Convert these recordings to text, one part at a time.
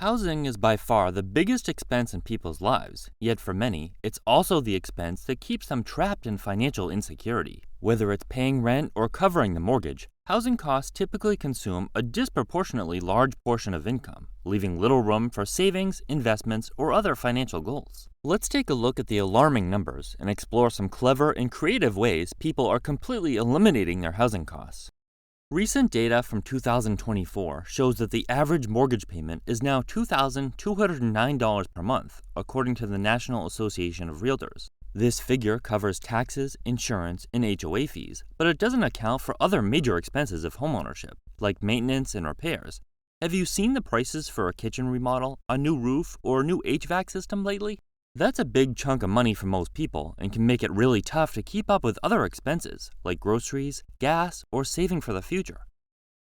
Housing is by far the biggest expense in people's lives, yet for many, it's also the expense that keeps them trapped in financial insecurity. Whether it's paying rent or covering the mortgage, housing costs typically consume a disproportionately large portion of income, leaving little room for savings, investments, or other financial goals. Let's take a look at the alarming numbers and explore some clever and creative ways people are completely eliminating their housing costs. Recent data from 2024 shows that the average mortgage payment is now $2,209 per month, according to the National Association of Realtors. This figure covers taxes, insurance, and HOA fees, but it doesn't account for other major expenses of homeownership, like maintenance and repairs. Have you seen the prices for a kitchen remodel, a new roof, or a new HVAC system lately? That's a big chunk of money for most people and can make it really tough to keep up with other expenses like groceries, gas, or saving for the future.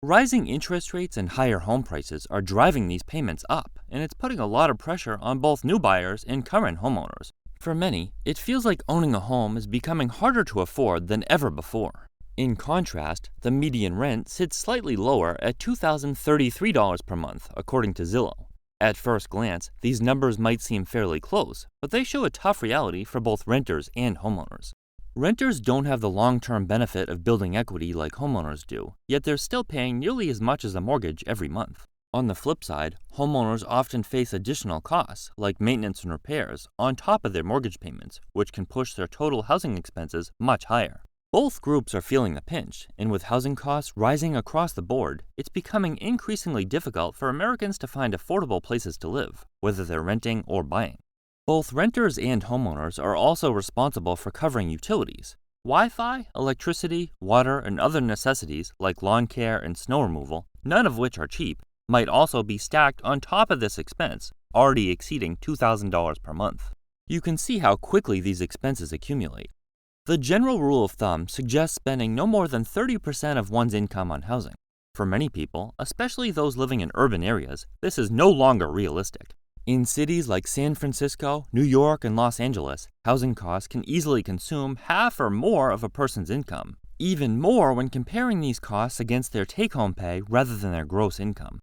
Rising interest rates and higher home prices are driving these payments up, and it's putting a lot of pressure on both new buyers and current homeowners. For many, it feels like owning a home is becoming harder to afford than ever before. In contrast, the median rent sits slightly lower at $2,033 per month, according to Zillow. At first glance, these numbers might seem fairly close, but they show a tough reality for both renters and homeowners. Renters don't have the long-term benefit of building equity like homeowners do, yet they're still paying nearly as much as a mortgage every month. On the flip side, homeowners often face additional costs, like maintenance and repairs, on top of their mortgage payments, which can push their total housing expenses much higher. Both groups are feeling the pinch, and with housing costs rising across the board, it's becoming increasingly difficult for Americans to find affordable places to live, whether they're renting or buying. Both renters and homeowners are also responsible for covering utilities. Wi-Fi, electricity, water, and other necessities like lawn care and snow removal, none of which are cheap, might also be stacked on top of this expense, already exceeding $2,000 per month. You can see how quickly these expenses accumulate. The general rule of thumb suggests spending no more than 30% of one's income on housing. For many people, especially those living in urban areas, this is no longer realistic. In cities like San Francisco, New York, and Los Angeles, housing costs can easily consume half or more of a person's income, even more when comparing these costs against their take-home pay rather than their gross income.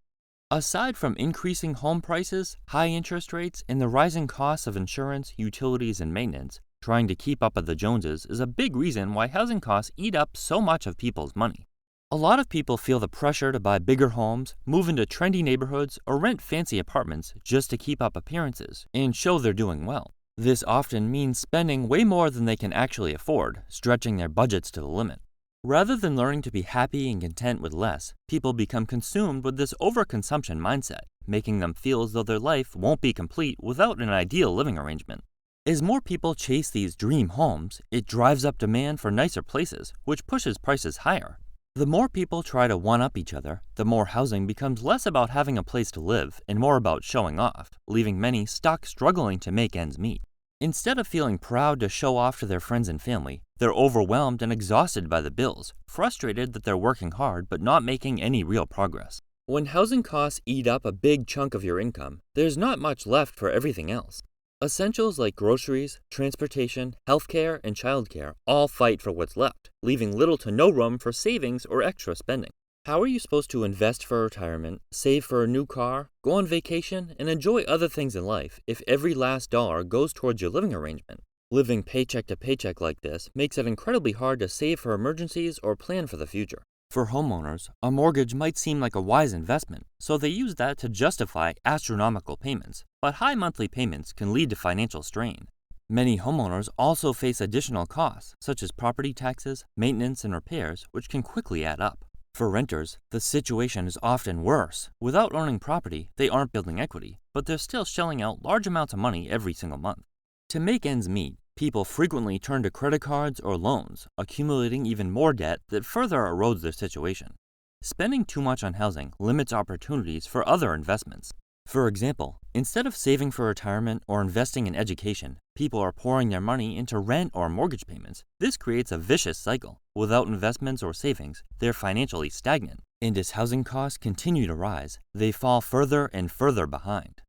Aside from increasing home prices, high interest rates, and the rising costs of insurance, utilities, and maintenance, trying to keep up with the Joneses is a big reason why housing costs eat up so much of people's money. A lot of people feel the pressure to buy bigger homes, move into trendy neighborhoods, or rent fancy apartments just to keep up appearances and show they're doing well. This often means spending way more than they can actually afford, stretching their budgets to the limit. Rather than learning to be happy and content with less, people become consumed with this overconsumption mindset, making them feel as though their life won't be complete without an ideal living arrangement. As more people chase these dream homes, it drives up demand for nicer places, which pushes prices higher. The more people try to one-up each other, the more housing becomes less about having a place to live and more about showing off, leaving many stuck struggling to make ends meet. Instead of feeling proud to show off to their friends and family, they're overwhelmed and exhausted by the bills, frustrated that they're working hard but not making any real progress. When housing costs eat up a big chunk of your income, there's not much left for everything else. Essentials like groceries, transportation, healthcare, and childcare all fight for what's left, leaving little to no room for savings or extra spending. How are you supposed to invest for retirement, save for a new car, go on vacation, and enjoy other things in life if every last dollar goes towards your living arrangement? Living paycheck to paycheck like this makes it incredibly hard to save for emergencies or plan for the future. For homeowners, a mortgage might seem like a wise investment, so they use that to justify astronomical payments, but high monthly payments can lead to financial strain. Many homeowners also face additional costs, such as property taxes, maintenance, and repairs, which can quickly add up. For renters, the situation is often worse. Without owning property, they aren't building equity, but they're still shelling out large amounts of money every single month. To make ends meet, people frequently turn to credit cards or loans, accumulating even more debt that further erodes their situation. Spending too much on housing limits opportunities for other investments. For example, instead of saving for retirement or investing in education, people are pouring their money into rent or mortgage payments. This creates a vicious cycle. Without investments or savings, they're financially stagnant. And as housing costs continue to rise, they fall further and further behind.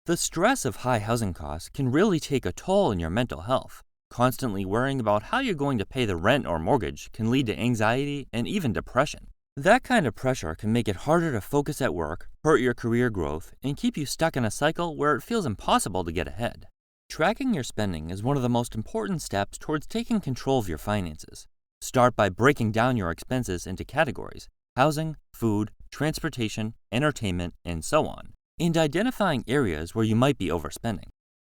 The stress of high housing costs can really take a toll on your mental health. Constantly worrying about how you're going to pay the rent or mortgage can lead to anxiety and even depression. That kind of pressure can make it harder to focus at work, hurt your career growth, and keep you stuck in a cycle where it feels impossible to get ahead. Tracking your spending is one of the most important steps towards taking control of your finances. Start by breaking down your expenses into categories: housing, food, transportation, entertainment, and so on, and identifying areas where you might be overspending.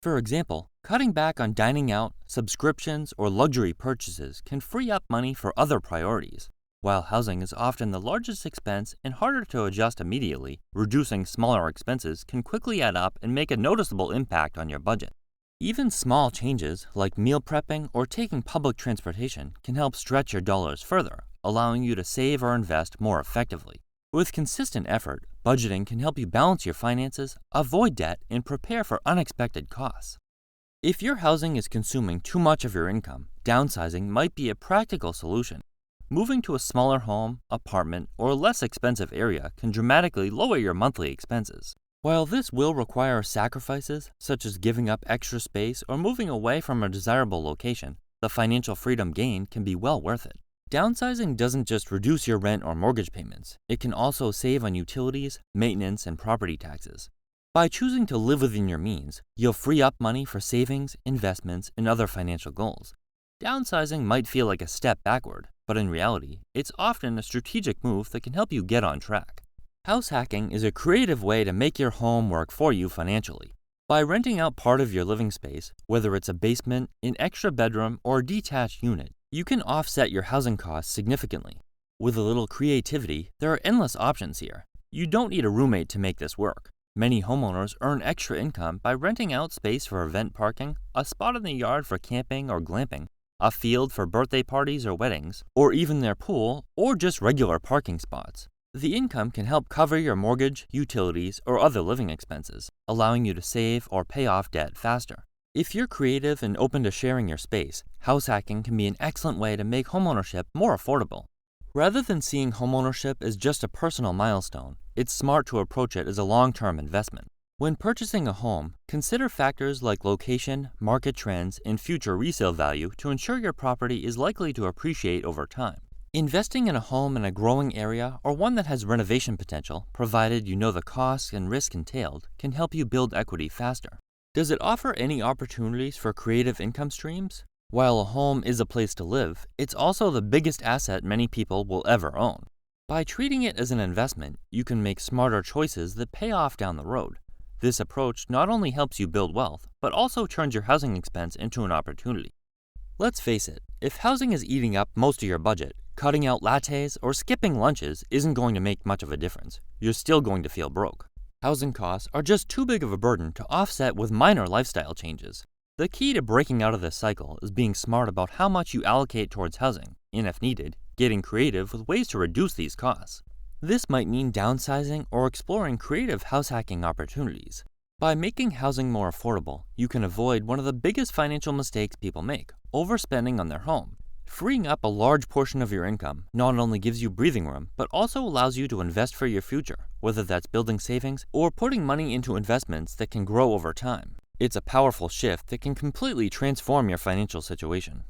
For example, cutting back on dining out, subscriptions, or luxury purchases can free up money for other priorities. While housing is often the largest expense and harder to adjust immediately, reducing smaller expenses can quickly add up and make a noticeable impact on your budget. Even small changes like meal prepping or taking public transportation can help stretch your dollars further, allowing you to save or invest more effectively. With consistent effort, budgeting can help you balance your finances, avoid debt, and prepare for unexpected costs. If your housing is consuming too much of your income, downsizing might be a practical solution. Moving to a smaller home, apartment, or less expensive area can dramatically lower your monthly expenses. While this will require sacrifices, such as giving up extra space or moving away from a desirable location, the financial freedom gained can be well worth it. Downsizing doesn't just reduce your rent or mortgage payments, it can also save on utilities, maintenance, and property taxes. By choosing to live within your means, you'll free up money for savings, investments, and other financial goals. Downsizing might feel like a step backward, but in reality, it's often a strategic move that can help you get on track. House hacking is a creative way to make your home work for you financially. By renting out part of your living space, whether it's a basement, an extra bedroom, or a detached unit, you can offset your housing costs significantly. With a little creativity, there are endless options here. You don't need a roommate to make this work. Many homeowners earn extra income by renting out space for event parking, a spot in the yard for camping or glamping, a field for birthday parties or weddings, or even their pool, or just regular parking spots. The income can help cover your mortgage, utilities, or other living expenses, allowing you to save or pay off debt faster. If you're creative and open to sharing your space, house hacking can be an excellent way to make homeownership more affordable. Rather than seeing homeownership as just a personal milestone, it's smart to approach it as a long-term investment. When purchasing a home, consider factors like location, market trends, and future resale value to ensure your property is likely to appreciate over time. Investing in a home in a growing area or one that has renovation potential, provided you know the costs and risk entailed, can help you build equity faster. Does it offer any opportunities for creative income streams? While a home is a place to live, it's also the biggest asset many people will ever own. By treating it as an investment, you can make smarter choices that pay off down the road. This approach not only helps you build wealth, but also turns your housing expense into an opportunity. Let's face it, if housing is eating up most of your budget, cutting out lattes or skipping lunches isn't going to make much of a difference. You're still going to feel broke. Housing costs are just too big of a burden to offset with minor lifestyle changes. The key to breaking out of this cycle is being smart about how much you allocate towards housing, and if needed, getting creative with ways to reduce these costs. This might mean downsizing or exploring creative house hacking opportunities. By making housing more affordable, you can avoid one of the biggest financial mistakes people make: overspending on their home. Freeing up a large portion of your income not only gives you breathing room, but also allows you to invest for your future, whether that's building savings or putting money into investments that can grow over time. It's a powerful shift that can completely transform your financial situation.